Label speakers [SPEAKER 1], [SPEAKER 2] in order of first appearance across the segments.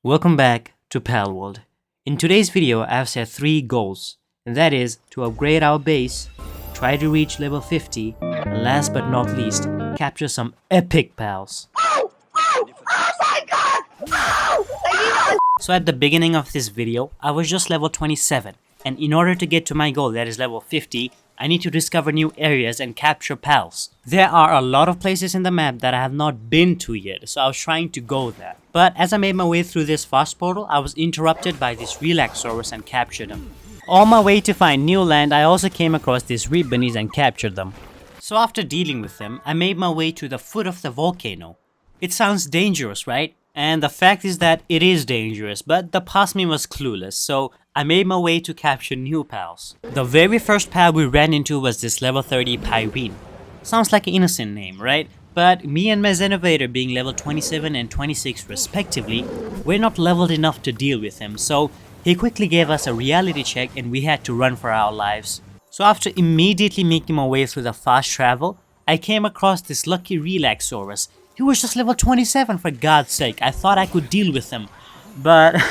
[SPEAKER 1] Welcome back to Palworld. In today's video, I have set 3 goals, and that is to upgrade our base, try to reach level 50, and last but not least, capture some epic pals. Oh my god! So at the beginning of this video, I was just level 27, and in order to get to my goal that is level 50, I need to discover new areas and capture pals. There are a lot of places in the map that I have not been to yet, so I was trying to go there. But as I made my way through this fast portal, I was interrupted by this Relaxaurus and captured them. On my way to find new land, I also came across these Ribbonies and captured them. So after dealing with them, I made my way to the foot of the volcano. It sounds dangerous, right? And the fact is that it is dangerous, but the past me was clueless, so I made my way to capture new pals. The very first pal we ran into was this level 30 Pyrene. Sounds like an innocent name, right? But me and my Xenovator being level 27 and 26 respectively, we're not leveled enough to deal with him, so he quickly gave us a reality check and we had to run for our lives. So after immediately making my way through the fast travel, I came across this lucky Relaxaurus. He was just level 27 for God's sake. I thought I could deal with him. But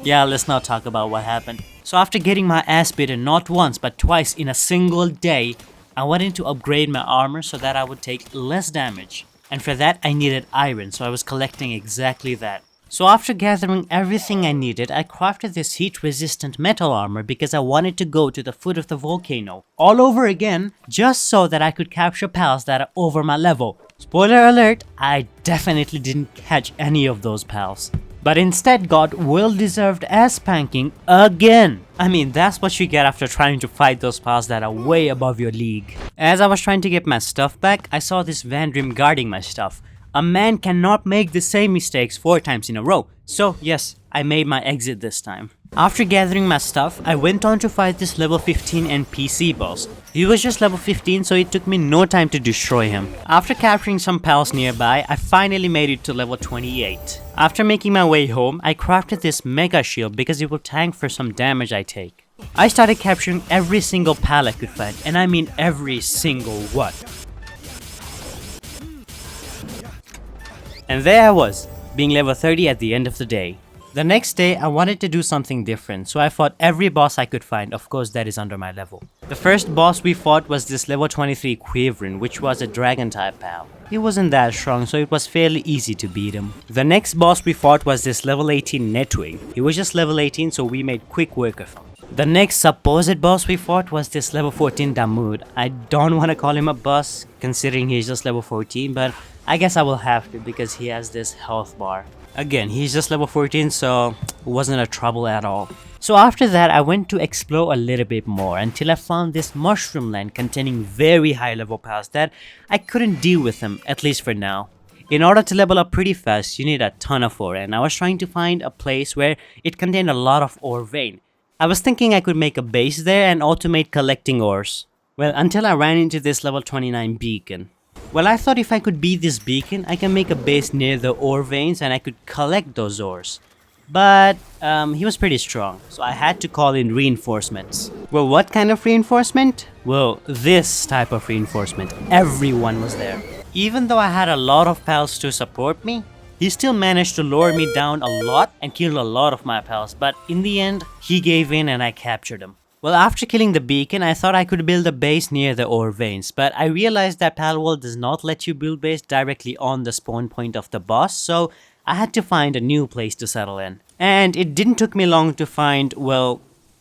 [SPEAKER 1] yeah, let's not talk about what happened. So after getting my ass beaten not once but twice in a single day, I wanted to upgrade my armor so that I would take less damage. And for that I needed iron, so I was collecting exactly that. So after gathering everything I needed, I crafted this heat resistant metal armor because I wanted to go to the foot of the volcano all over again, just so that I could capture pals that are over my level. Spoiler alert, I definitely didn't catch any of those pals, but instead got well-deserved ass spanking again. I mean, that's what you get after trying to fight those pals that are way above your league. As I was trying to get my stuff back, I saw this Vandrim guarding my stuff. A man cannot make the same mistakes 4 times in a row, so yes, I made my exit this time. After gathering my stuff, I went on to fight this level 15 NPC boss. He was just level 15, so it took me no time to destroy him. After capturing some pals nearby, I finally made it to level 28. After making my way home, I crafted this mega shield because it will tank for some damage I take. I started capturing every single pal I could find, and I mean every single one. And there I was, being level 30 at the end of the day. The next day, I wanted to do something different, so I fought every boss I could find, of course that is under my level. The first boss we fought was this level 23 Quiverin, which was a dragon type pal. He wasn't that strong, so it was fairly easy to beat him. The next boss we fought was this level 18 Netwing. He was just level 18, so we made quick work of him. The next supposed boss we fought was this level 14 Damud. I don't want to call him a boss, considering he's just level 14, but I guess I will have to because he has this health bar. Again, he's just level 14, so it wasn't a trouble at all. So after that, I went to explore a little bit more until I found this mushroom land containing very high level pals that I couldn't deal with them, at least for now. In order to level up pretty fast, you need a ton of ore, and I was trying to find a place where it contained a lot of ore vein. I was thinking I could make a base there and automate collecting ores. Well, until I ran into this level 29 beacon. Well, I thought if I could beat this beacon, I can make a base near the ore veins and I could collect those ores. But he was pretty strong, so I had to call in reinforcements. Well, what kind of reinforcement? Well, this type of reinforcement. Everyone was there. Even though I had a lot of pals to support me, he still managed to lower me down a lot and kill a lot of my pals, but in the end, he gave in and I captured him. Well, after killing the beacon, I thought I could build a base near the ore veins, but I realized that Palworld does not let you build base directly on the spawn point of the boss, so I had to find a new place to settle in. And it didn't took me long to find, well,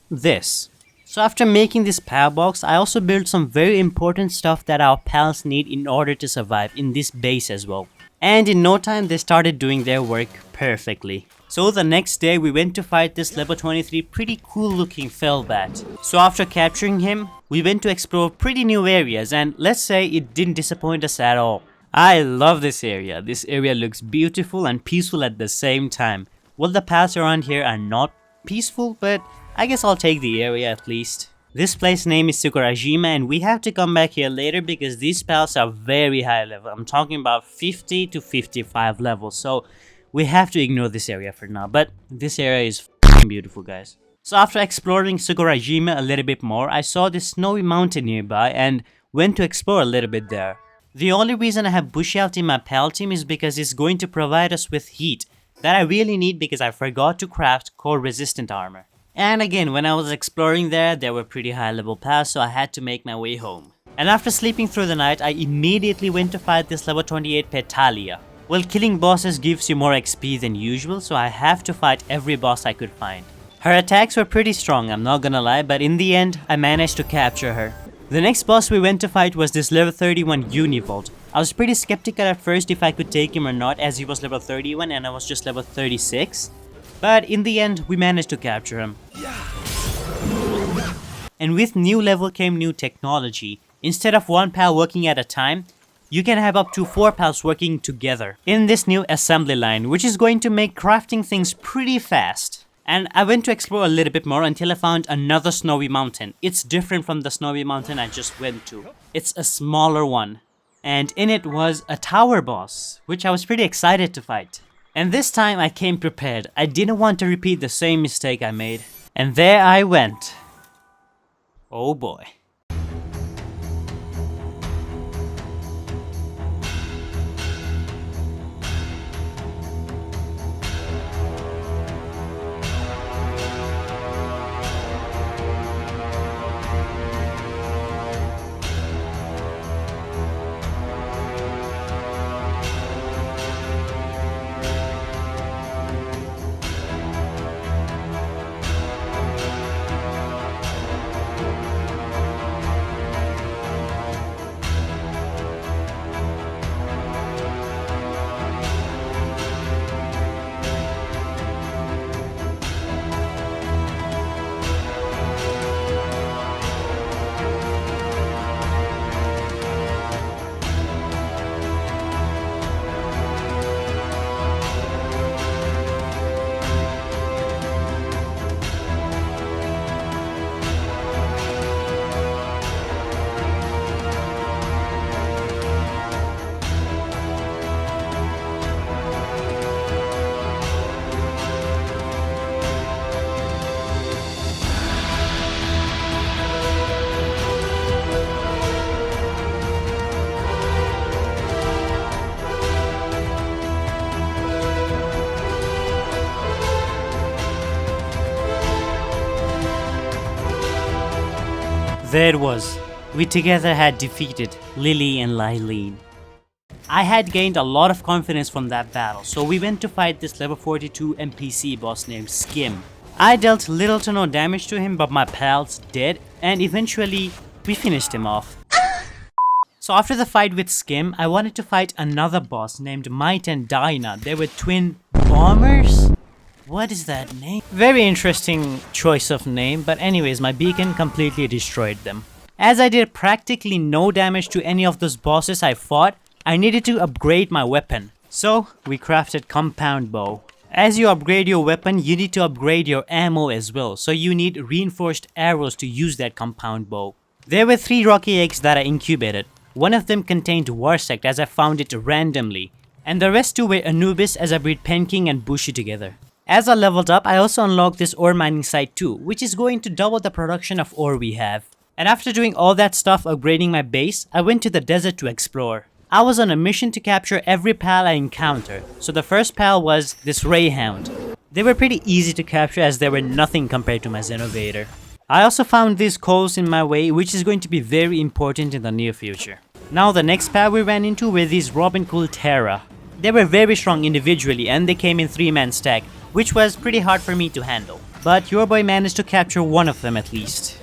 [SPEAKER 1] this. So after making this pal box, I also built some very important stuff that our pals need in order to survive in this base as well. And in no time, they started doing their work perfectly. So the next day, we went to fight this level 23 pretty cool looking Felbat. So after capturing him, we went to explore pretty new areas, and let's say it didn't disappoint us at all. I love this area. This area looks beautiful and peaceful at the same time. Well, the paths around here are not peaceful, but I guess I'll take the area at least. This place name is Sakurajima, and we have to come back here later because these pals are very high level. I'm talking about 50 to 55 levels, so we have to ignore this area for now, but this area is f***ing beautiful, guys. So after exploring Sakurajima a little bit more, I saw this snowy mountain nearby and went to explore a little bit there. The only reason I have Bushy Out in my pal team is because it's going to provide us with heat. that I really need because I forgot to craft core resistant armor. And again, when I was exploring there were pretty high level paths, so I had to make my way home. And after sleeping through the night, I immediately went to fight this level 28 Petalia. Well, killing bosses gives you more XP than usual, so I have to fight every boss I could find. Her attacks were pretty strong, I'm not gonna lie, but in the end, I managed to capture her. The next boss we went to fight was this level 31 Univolt. I was pretty skeptical at first if I could take him or not, as he was level 31 and I was just level 36. But in the end, we managed to capture him. And with new level came new technology. Instead of one pal working at a time, you can have up to 4 pals working together in this new assembly line, which is going to make crafting things pretty fast. And I went to explore a little bit more until I found another snowy mountain. It's different from the snowy mountain I just went to. It's a smaller one. And in it was a tower boss, which I was pretty excited to fight. And this time I came prepared. I didn't want to repeat the same mistake I made. And there I went. Oh boy. There it was. We together had defeated Lyleen and Lyleen. I had gained a lot of confidence from that battle, so we went to fight this level 42 NPC boss named Skim. I dealt little to no damage to him, but my pals did, and eventually we finished him off. So after the fight with Skim, I wanted to fight another boss named Might and Dinah. They were twin bombers? What is that name? Very interesting choice of name, but anyways, my beacon completely destroyed them. As I did practically no damage to any of those bosses I fought, I needed to upgrade my weapon. So we crafted compound bow. As you upgrade your weapon, you need to upgrade your ammo as well, so you need reinforced arrows to use that compound bow. There were 3 rocky eggs that I incubated. One of them contained Warsect as I found it randomly, and the rest 2 were Anubis as I bred Penking and Bushi together. As I leveled up, I also unlocked this ore mining site too, which is going to double the production of ore we have. And after doing all that stuff upgrading my base, I went to the desert to explore. I was on a mission to capture every pal I encountered, so the first pal was this Rayhound. They were pretty easy to capture as they were nothing compared to my Xenovator. I also found these coals in my way, which is going to be very important in the near future. Now the next pal we ran into were these Robin Cool Terra. They were very strong individually and they came in 3-man stack, which was pretty hard for me to handle. But your boy managed to capture one of them at least.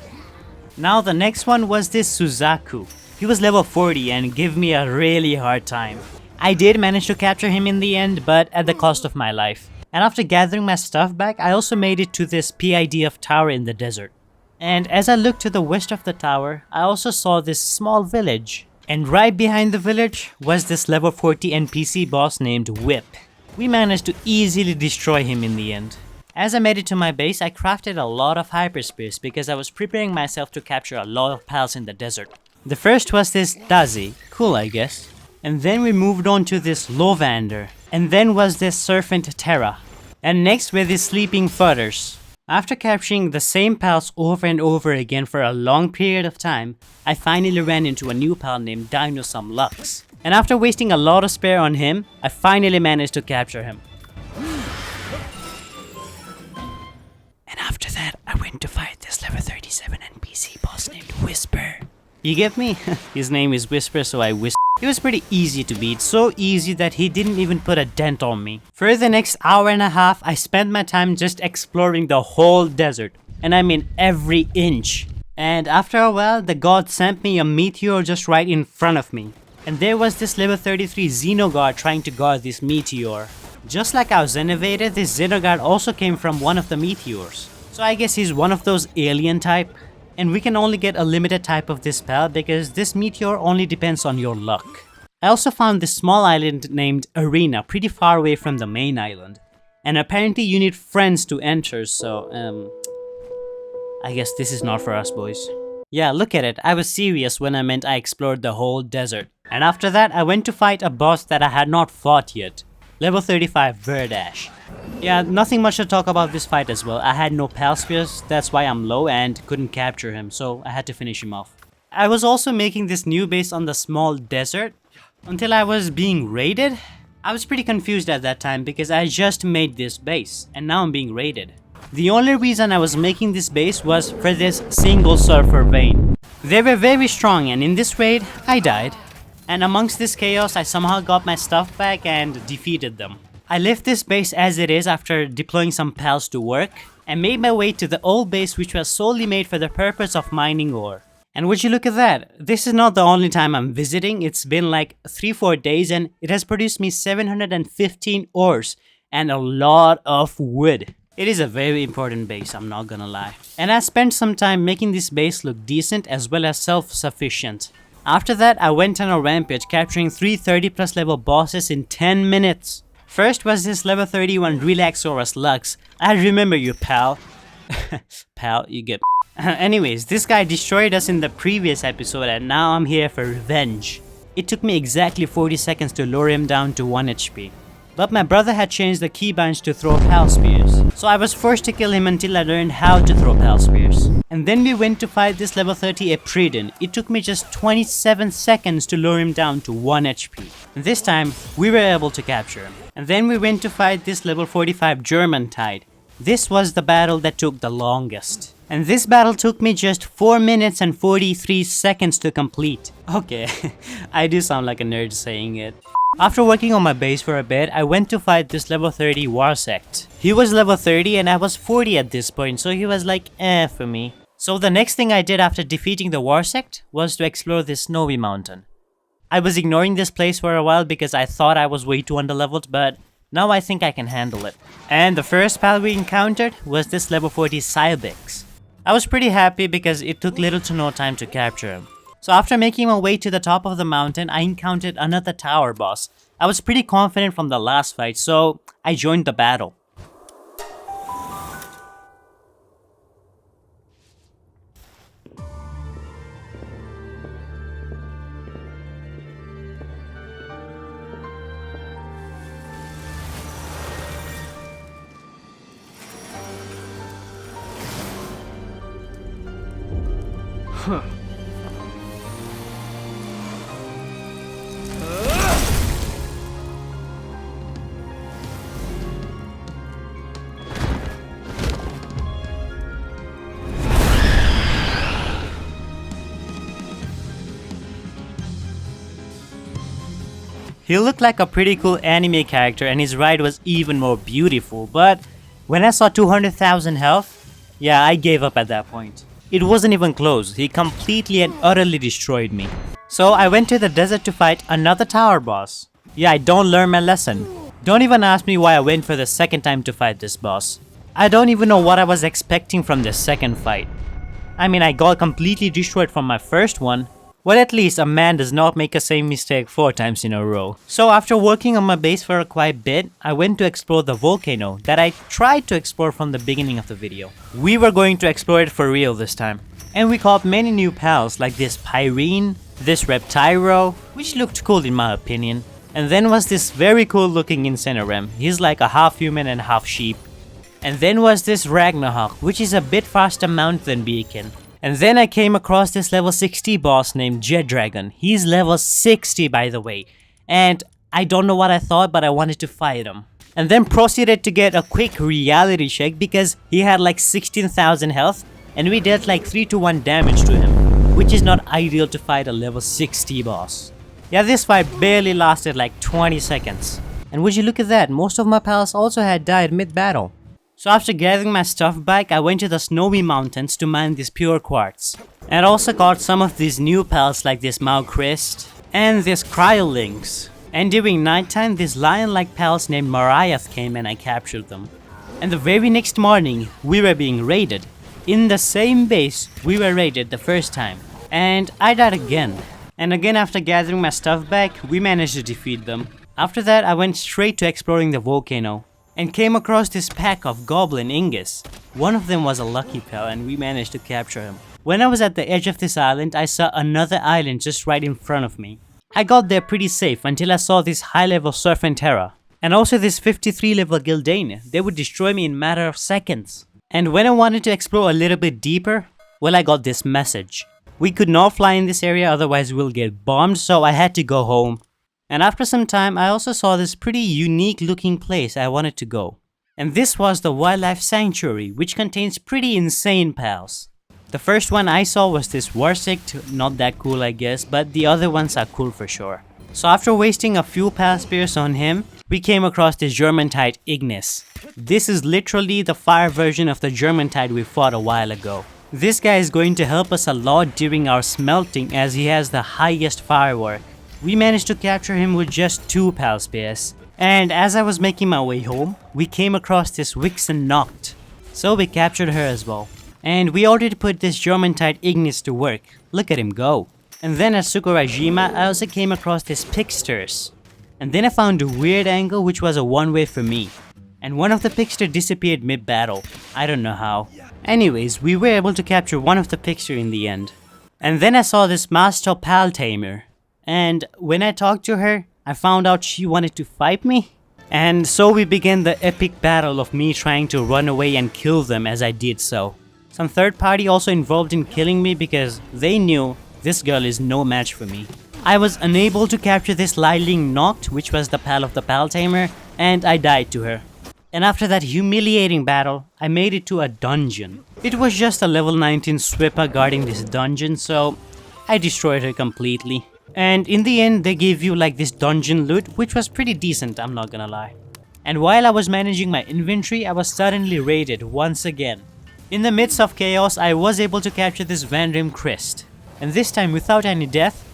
[SPEAKER 1] Now the next one was this Suzaku. He was level 40 and gave me a really hard time. I did manage to capture him in the end, but at the cost of my life. And after gathering my stuff back, I also made it to this PIDF tower in the desert. And as I looked to the west of the tower, I also saw this small village. And right behind the village was this level 40 NPC boss named Whip. We managed to easily destroy him in the end. As I made it to my base, I crafted a lot of hyper spears because I was preparing myself to capture a lot of pals in the desert. The first was this Dazi, cool I guess. And then we moved on to this Lovander. And then was this Serpent Terra. And next were these Sleeping Fudders. After capturing the same pals over and over again for a long period of time, I finally ran into a new pal named Dinosum Lux. And after wasting a lot of spare on him, I finally managed to capture him. You get me? His name is Whisper, so I whisper. It was pretty easy to beat, so easy that he didn't even put a dent on me. For the next hour and a half, I spent my time just exploring the whole desert. And I mean every inch. And after a while, the god sent me a meteor just right in front of me. And there was this level 33 Xenoguard trying to guard this meteor. Just like our Xenovator, this Xenoguard also came from one of the meteors. So I guess he's one of those alien type. And we can only get a limited type of this spell because this meteor only depends on your luck. I also found this small island named Arena pretty far away from the main island. And apparently you need friends to enter, so I guess this is not for us, boys. Yeah, look at it, I was serious when I meant I explored the whole desert. And after that, I went to fight a boss that I had not fought yet. Level 35 Verdash. Yeah, nothing much to talk about this fight as well. I had no Pal Spears, that's why I'm low and couldn't capture him, so I had to finish him off. I was also making this new base on the small desert until I was being raided. I was pretty confused at that time because I just made this base and now I'm being raided. The only reason I was making this base was for this single surfer vein. They were very strong and in this raid, I died. And amongst this chaos, I somehow got my stuff back and defeated them. I left this base as it is after deploying some pals to work and made my way to the old base which was solely made for the purpose of mining ore. And would you look at that? This is not the only time I'm visiting. It's been like 3-4 days and it has produced me 715 ores and a lot of wood. It is a very important base, I'm not gonna lie. And I spent some time making this base look decent as well as self-sufficient. After that, I went on a rampage capturing 3 30+ level bosses in 10 minutes. First was this level 31 Relaxaurus Lux. I remember you, pal. Pal, you get Anyways, this guy destroyed us in the previous episode and now I'm here for revenge. It took me exactly 40 seconds to lower him down to 1 HP. But my brother had changed the keybinds to throw Pal Spears. So I was forced to kill him until I learned how to throw Pal Spears. And then we went to fight this level 30 Epridon. It took me just 27 seconds to lower him down to 1 HP. And this time, we were able to capture him. And then we went to fight this level 45 German Tide. This was the battle that took the longest. And this battle took me just 4 minutes and 43 seconds to complete. Okay, I do sound like a nerd saying it. After working on my base for a bit, I went to fight this level 30 Warsect. He was level 30 and I was 40 at this point, so he was like for me. So the next thing I did after defeating the Warsect was to explore this snowy mountain. I was ignoring this place for a while because I thought I was way too underleveled, but now I think I can handle it. And the first pal we encountered was this level 40 Cybex. I was pretty happy because it took little to no time to capture him. So after making my way to the top of the mountain, I encountered another tower boss. I was pretty confident from the last fight, so I joined the battle. He looked like a pretty cool anime character and his ride was even more beautiful, but when I saw 200,000 health, yeah, I gave up at that point. It wasn't even close, he completely and utterly destroyed me. So I went to the desert to fight another tower boss. Yeah, I don't learn my lesson. Don't even ask me why I went for the second time to fight this boss. I don't even know what I was expecting from this second fight. I mean, I got completely destroyed from my first one. Well, at least a man does not make the same mistake 4 times in a row. So after working on my base for a quite bit, I went to explore the volcano that I tried to explore from the beginning of the video. We were going to explore it for real this time. And we caught many new pals like this Pyrene, this Reptyro, which looked cool in my opinion. And then was this very cool looking Incinerem. He's like a half human and half sheep. And then was this Ragnarok, which is a bit faster mount than Beacon. And then I came across this level 60 boss named Jet Dragon. He's level 60 by the way. And I don't know what I thought, but I wanted to fight him. And then proceeded to get a quick reality check because he had like 16,000 health and we dealt like 3-to-1 damage to him. which is not ideal to fight a level 60 boss. Yeah, this fight barely lasted like 20 seconds. And would you look at that, most of my pals also had died mid-battle. So after gathering my stuff back, I went to the snowy mountains to mine this pure quartz. And also got some of these new pals like this Maucrist and this Cryolinks. And during nighttime, these lion-like pals named Mariath came and I captured them. And the very next morning, we were being raided. In the same base, we were raided the first time. And I died again. And again after gathering my stuff back, we managed to defeat them. After that, I went straight to exploring the volcano. And came across this pack of goblin Ingus. One of them was a lucky pal and we managed to capture him. When I was at the edge of this island, I saw another island just right in front of me. I got there pretty safe until I saw this high level Serpentera. And also this 53 level Gildane. They would destroy me in a matter of seconds. And when I wanted to explore a little bit deeper, well, I got this message. We could not fly in this area, otherwise we'll get bombed, so I had to go home. And after some time, I also saw this pretty unique looking place I wanted to go. And this was the wildlife sanctuary, which contains pretty insane pals. The first one I saw was this Orserk, not that cool I guess, but the other ones are cool for sure. So after wasting a few pal spears on him, we came across this Germantide Ignis. This is literally the fire version of the Germantide we fought a while ago. This guy is going to help us a lot during our smelting as he has the highest firework. We managed to capture him with just 2 pal spears. And as I was making my way home, we came across this Vixen Noct. So we captured her as well. And we already put this Germantide Ignis to work. Look at him go. And then at Sakurajima, I also came across this Pixters. And then I found a weird angle which was a one-way for me. And one of the Pixter disappeared mid-battle. I don't know how. Anyways, we were able to capture one of the Pixter in the end. And then I saw this Master Pal Tamer. And when I talked to her, I found out she wanted to fight me. And so we began the epic battle of me trying to run away and kill them as I did so. Some third party also involved in killing me because they knew this girl is no match for me. I was unable to capture this Lyleen Noct, which was the pal of the Pal Tamer, and I died to her. And after that humiliating battle, I made it to a dungeon. It was just a level 19 Swipper guarding this dungeon, so I destroyed her completely. And in the end, they gave you like this dungeon loot, which was pretty decent, I'm not gonna lie. And while I was managing my inventory, I was suddenly raided once again. In the midst of chaos, I was able to capture this Vandrim Crest. And this time, without any death,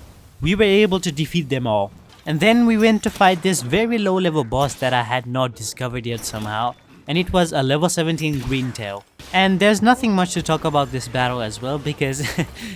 [SPEAKER 1] we were able to defeat them all. And then we went to fight this very low level boss that I had not discovered yet somehow. And it was a level 17 Greentail. And there's nothing much to talk about this battle as well because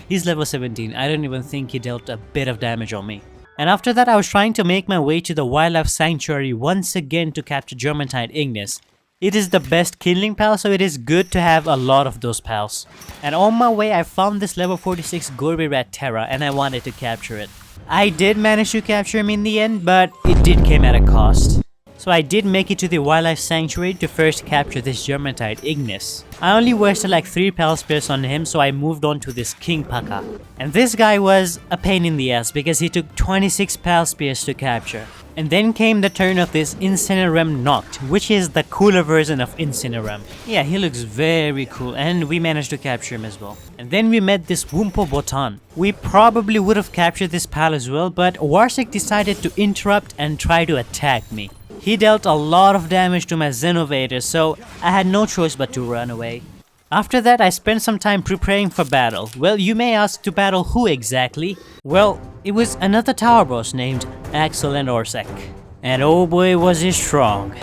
[SPEAKER 1] he's level 17. I don't even think he dealt a bit of damage on me. And after that I was trying to make my way to the Wildlife Sanctuary once again to capture Germantide Ignis. It is the best killing pal, so it is good to have a lot of those pals. And on my way I found this level 46 Gorby Rat Terra and I wanted to capture it. I did manage to capture him in the end, but it did come at a cost. So I did make it to the Wildlife Sanctuary to first capture this Germantide Ignis. I only wasted like 3 pal spears on him, so I moved on to this King Paka. And this guy was a pain in the ass because he took 26 pal spears to capture. And then came the turn of this Incinerem Noct, which is the cooler version of Incinerem. Yeah, he looks very cool and we managed to capture him as well. And then we met this Wumpo Botan. We probably would have captured this pal as well, but Orserk decided to interrupt and try to attack me. He dealt a lot of damage to my Xenovator, so I had no choice but to run away. After that, I spent some time preparing for battle. Well, you may ask, to battle who exactly? Well, it was another tower boss named Axel and Orserk. And oh boy was he strong.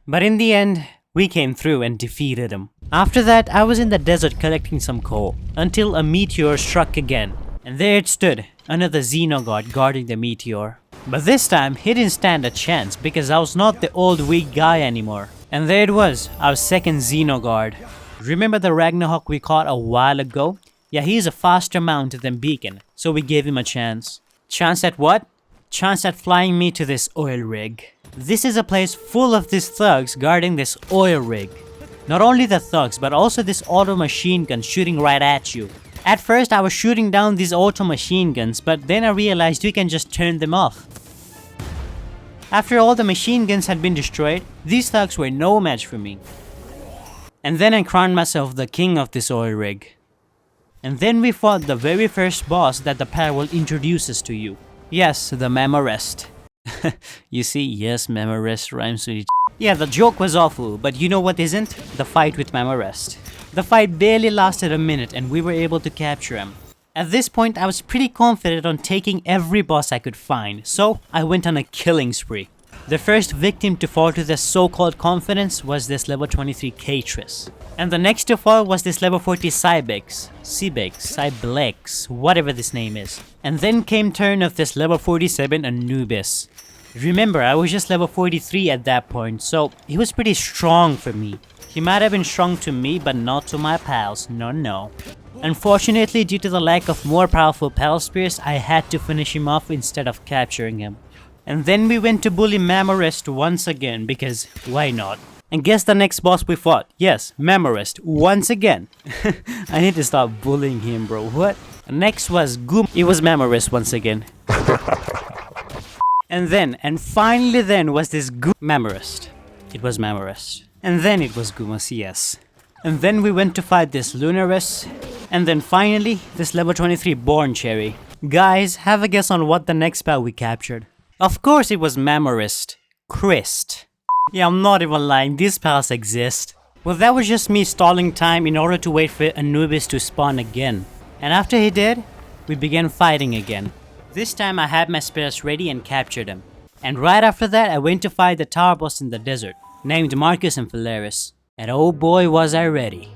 [SPEAKER 1] But in the end, we came through and defeated him. After that, I was in the desert collecting some coal, until a meteor struck again. And there it stood, another Xenogod guarding the meteor. But this time, he didn't stand a chance because I was not the old weak guy anymore. And there it was, our second Xenogod. Remember the Ragnarok we caught a while ago? Yeah, he's a faster mount than Beacon, so we gave him a chance. Chance at what? Chance at flying me to this oil rig. This is a place full of these thugs guarding this oil rig. Not only the thugs, but also this auto machine gun shooting right at you. At first I was shooting down these auto machine guns, but then I realized you can just turn them off. After all the machine guns had been destroyed, these thugs were no match for me. And then I crowned myself the king of this oil rig. And then we fought the very first boss that the Palworld introduces to you. Yes, the Memorest. You see, yes, Memorest rhymes with each. Yeah, the joke was awful, but you know what isn't? The fight with Memorest. The fight barely lasted a minute and we were able to capture him. At this point, I was pretty confident on taking every boss I could find, so I went on a killing spree. The first victim to fall to this so-called confidence was this level 23 Catrice. And the next to fall was this level 40 Cybex, whatever this name is. And then came turn of this level 47 Anubis. Remember, I was just level 43 at that point, so he was pretty strong for me. He might have been strong to me, but not to my pals, no. Unfortunately, due to the lack of more powerful pal spears, I had to finish him off instead of capturing him. And then we went to bully Memorest once again, because why not? And guess the next boss we fought? Yes, Memorest, once again. I need to stop bullying him, bro, what? Next was Goom. It was Memorest once again. And finally then was this Memorest. It was Memorest. And then it was Gumas, yes. And then we went to fight this Lunarus. And then finally, this level 23 Born Cherry. Guys, have a guess on what the next spell we captured. Of course it was Memorist. Christ. Yeah, I'm not even lying, these spells exist. Well, that was just me stalling time in order to wait for Anubis to spawn again. And after he did, we began fighting again. This time I had my spells ready and captured him. And right after that, I went to fight the tower boss in the desert, named Marcus and Faleris. And oh boy was I ready.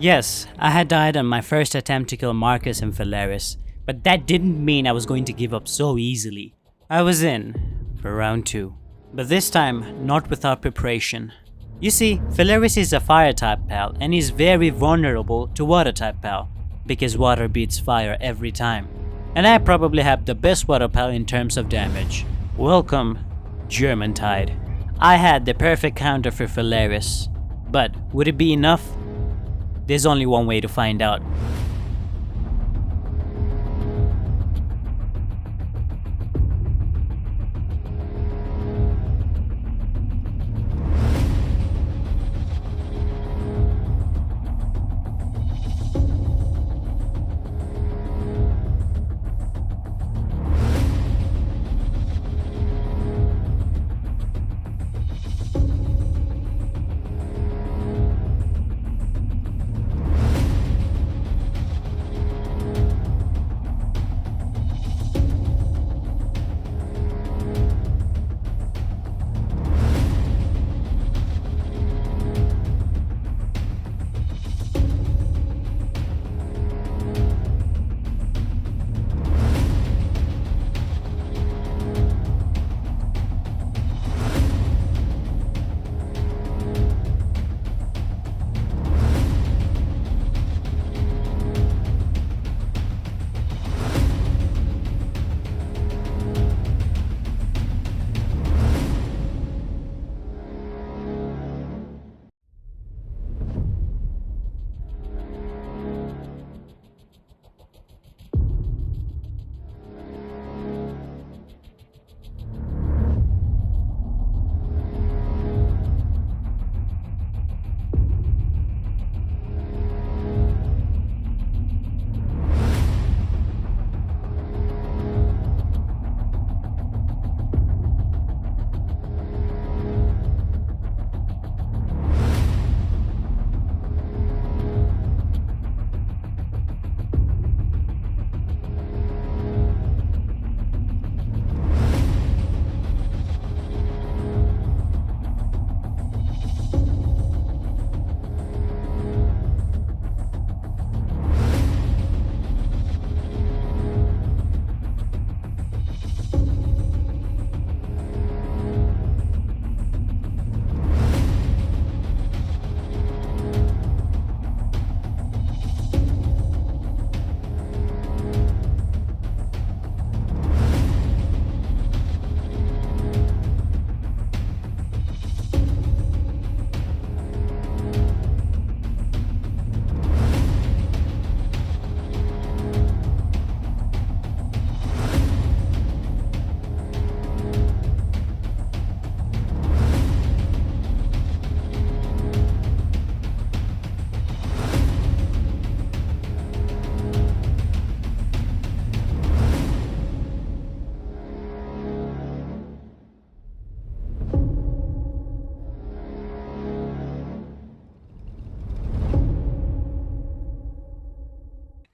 [SPEAKER 1] Yes, I had died on my first attempt to kill Marcus and Faleris, but that didn't mean I was going to give up so easily. I was in for round 2, but this time not without preparation. You see, Faleris is a fire type pal and is very vulnerable to water type pal, because water beats fire every time. And I probably have the best water pal in terms of damage. Welcome, German Tide. I had the perfect counter for Faleris, but would it be enough? There's only one way to find out.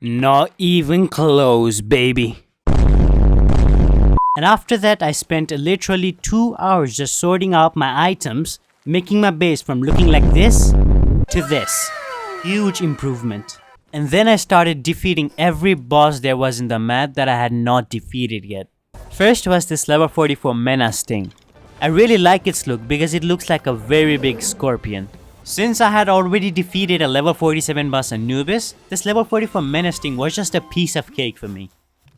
[SPEAKER 1] Not even close, baby. And after that, I spent literally 2 hours just sorting out my items, making my base from looking like this to this. Huge improvement. And then I started defeating every boss there was in the map that I had not defeated yet. First was this level 44 Menace thing. I really like its look because it looks like a very big scorpion. Since I had already defeated a level 47 boss Anubis, this level 44 Menace thing was just a piece of cake for me.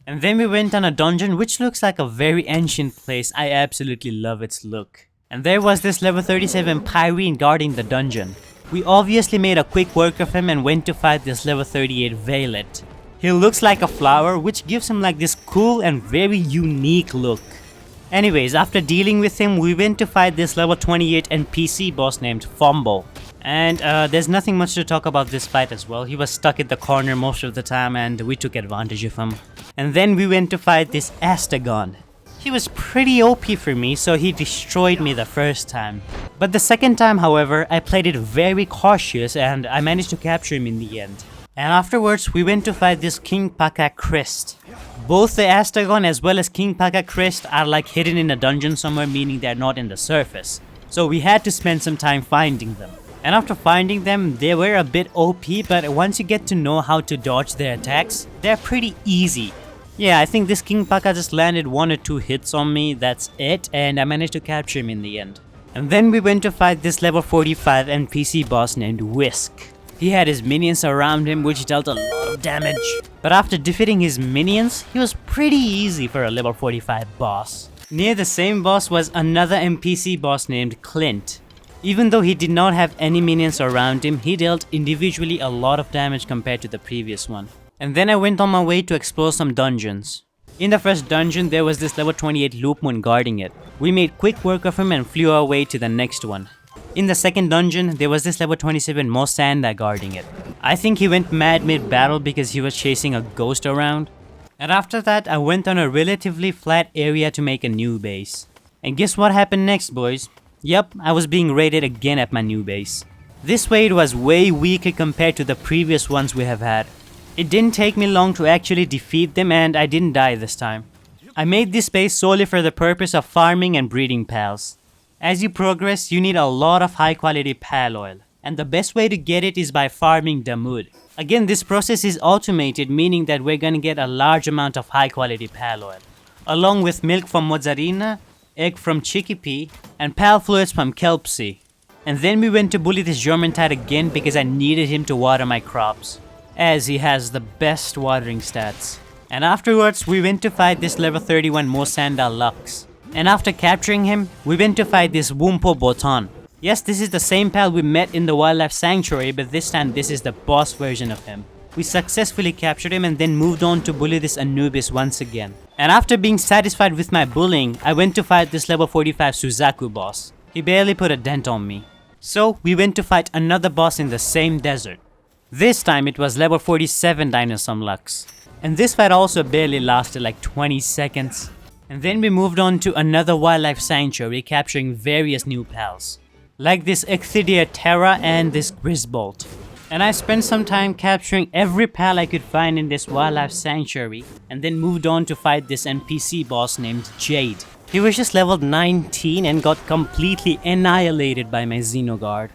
[SPEAKER 1] And then we went on a dungeon which looks like a very ancient place. I absolutely love its look. And there was this level 37 Pyrene guarding the dungeon. We obviously made a quick work of him and went to fight this level 38 Violet. He looks like a flower, which gives him like this cool and very unique look. Anyways, after dealing with him, we went to fight this level 28 NPC boss named Fumble. And there's nothing much to talk about this fight as well. He was stuck in the corner most of the time and we took advantage of him. And then we went to fight this Astagon. He was pretty OP for me, so he destroyed me the first time. But the second time, however, I played it very cautious and I managed to capture him in the end. And afterwards, we went to fight this King Paka Crest. Both the Astagon as well as King Paka Crest are like hidden in a dungeon somewhere, meaning they're not in the surface. So we had to spend some time finding them. And after finding them, they were a bit OP, but once you get to know how to dodge their attacks, they're pretty easy. Yeah, I think this King Paka just landed 1 or 2 hits on me, that's it, and I managed to capture him in the end. And then we went to fight this level 45 NPC boss named Whisk. He had his minions around him which dealt a lot of damage. But after defeating his minions, he was pretty easy for a level 45 boss. Near the same boss was another NPC boss named Clint. Even though he did not have any minions around him, he dealt individually a lot of damage compared to the previous one. And then I went on my way to explore some dungeons. In the first dungeon, there was this level 28 Loop Moon guarding it. We made quick work of him and flew our way to the next one. In the second dungeon, there was this level 27 Mosanda guarding it. I think he went mad mid-battle because he was chasing a ghost around. And after that, I went on a relatively flat area to make a new base. And guess what happened next, boys? Yep, I was being raided again at my new base. This raid was way weaker compared to the previous ones we have had. It didn't take me long to actually defeat them and I didn't die this time. I made this base solely for the purpose of farming and breeding pals. As you progress, you need a lot of high quality pal oil. And the best way to get it is by farming Damud. Again, this process is automated, meaning that we're gonna get a large amount of high quality pal oil. Along with milk from Mozzarina, egg from Chickpea, and pal fluids from Kelpsy. And then we went to bully this German Tide again because I needed him to water my crops, as he has the best watering stats. And afterwards, we went to fight this level 31 Mosanda Lux. And after capturing him, we went to fight this Wumpo Botan. Yes, this is the same pal we met in the Wildlife Sanctuary, but this time this is the boss version of him. We successfully captured him and then moved on to bully this Anubis once again. And after being satisfied with my bullying, I went to fight this level 45 Suzaku boss. He barely put a dent on me. So we went to fight another boss in the same desert. This time it was level 47 Dinosaur Lux. And this fight also barely lasted like 20 seconds. And then we moved on to another Wildlife Sanctuary, capturing various new pals, like this Ecthidia Terra and this Grisbolt. And I spent some time capturing every pal I could find in this Wildlife Sanctuary, and then moved on to fight this NPC boss named Jade. He was just leveled 19 and got completely annihilated by my Xenoguard.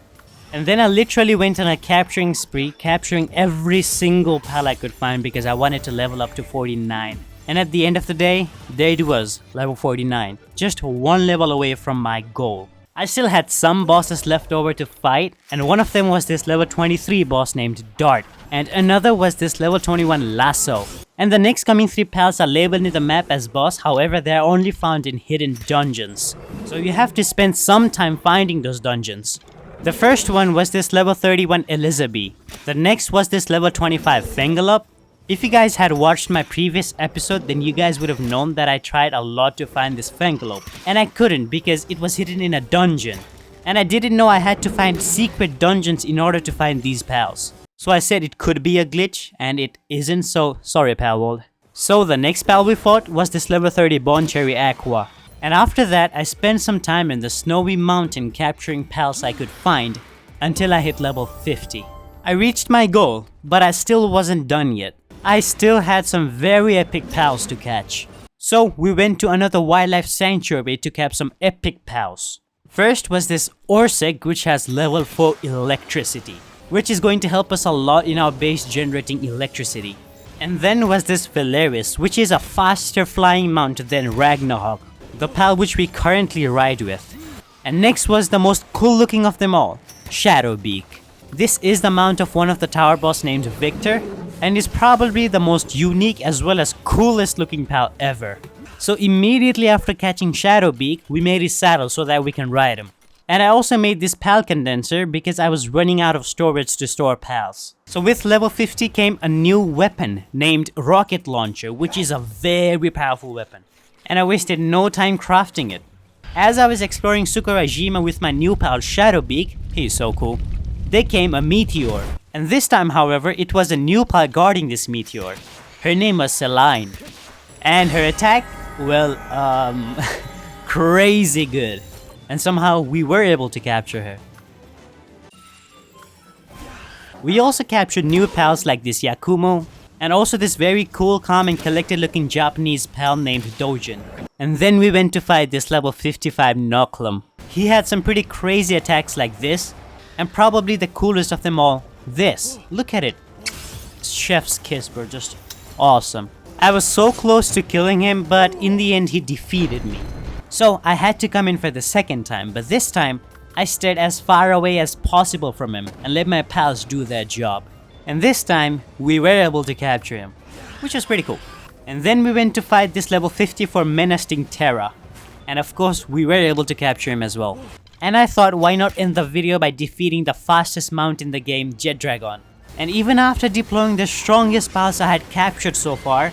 [SPEAKER 1] And then I literally went on a capturing spree, capturing every single pal I could find because I wanted to level up to 49. And at the end of the day, there it was, level 49, just one level away from my goal. I still had some bosses left over to fight, and one of them was this level 23 boss named Dart, and another was this level 21 Lasso. And the next coming 3 pals are labeled in the map as boss, however they are only found in hidden dungeons. So you have to spend some time finding those dungeons. The first one was this level 31 Elizabeth. The next was this level 25 Fengalop. If you guys had watched my previous episode, then you guys would have known that I tried a lot to find this Fengalop, and I couldn't because it was hidden in a dungeon. And I didn't know I had to find secret dungeons in order to find these pals. So I said it could be a glitch, and it isn't, so sorry Palworld. So the next pal we fought was this level 30 Boncherry Aqua. And after that, I spent some time in the snowy mountain capturing pals I could find until I hit level 50. I reached my goal, but I still wasn't done yet. I still had some very epic pals to catch. So we went to another Wildlife Sanctuary to catch some epic pals. First was this Orserk, which has level 4 electricity, which is going to help us a lot in our base generating electricity. And then was this Faleris, which is a faster flying mount than Ragnarok, the pal which we currently ride with. And next was the most cool looking of them all, Shadowbeak. This is the mount of one of the tower boss named Victor, and is probably the most unique as well as coolest looking pal ever. So immediately after catching Shadowbeak, we made his saddle so that we can ride him. And I also made this pal condenser because I was running out of storage to store pals. So with level 50 came a new weapon named Rocket Launcher, which is a very powerful weapon. And I wasted no time crafting it. As I was exploring Sakurajima with my new pal Shadowbeak, he's so cool, there came a meteor. And this time, however, it was a new pal guarding this meteor. Her name was Lyleen. And her attack, well, crazy good. And somehow we were able to capture her. We also captured new pals like this Yakumo, and also this very cool, calm and collected looking Japanese pal named Dojin. And then we went to fight this level 55 Noklum. He had some pretty crazy attacks like this, And probably the coolest of them all, this. Look at it. Chef's kiss, bro. Just awesome. I was so close to killing him, but in the end he defeated me. So I had to come in for the second time, but this time I stayed as far away as possible from him and let my pals do their job. And this time we were able to capture him, which was pretty cool. And then we went to fight this level 54 menacing Terra. And of course we were able to capture him as well. And I thought, why not end the video by defeating the fastest mount in the game, Jet Dragon. And even after deploying the strongest pals I had captured so far,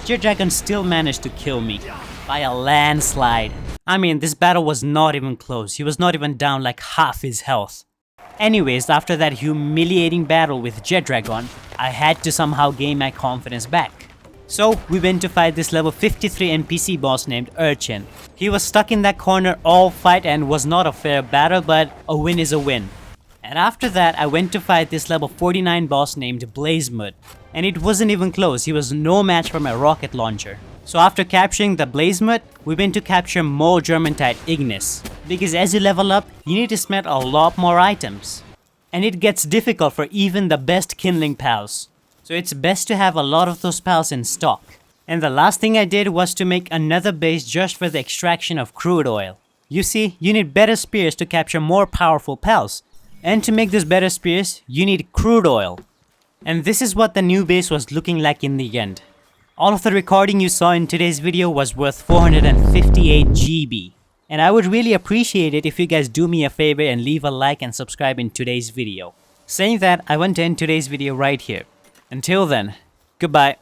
[SPEAKER 1] Jet Dragon still managed to kill me by a landslide. I mean, this battle was not even close. He was not even down like half his health. Anyways, after that humiliating battle with Jet Dragon, I had to somehow gain my confidence back. So we went to fight this level 53 NPC boss named Urchin. He was stuck in that corner all fight and was not a fair battle, but a win is a win. And after that I went to fight this level 49 boss named Blazemud. And it wasn't even close, he was no match for my rocket launcher. So after capturing the Blazemud, we went to capture more Germantide Ignis. Because as you level up, you need to smelt a lot more items. And it gets difficult for even the best kindling pals. So it's best to have a lot of those pals in stock. And the last thing I did was to make another base just for the extraction of crude oil. You see, you need better spears to capture more powerful pals. And to make those better spears, you need crude oil. And this is what the new base was looking like in the end. All of the recording you saw in today's video was worth 458 GB. And I would really appreciate it if you guys do me a favor and leave a like and subscribe in today's video. Saying that, I want to end today's video right here. Until then, goodbye.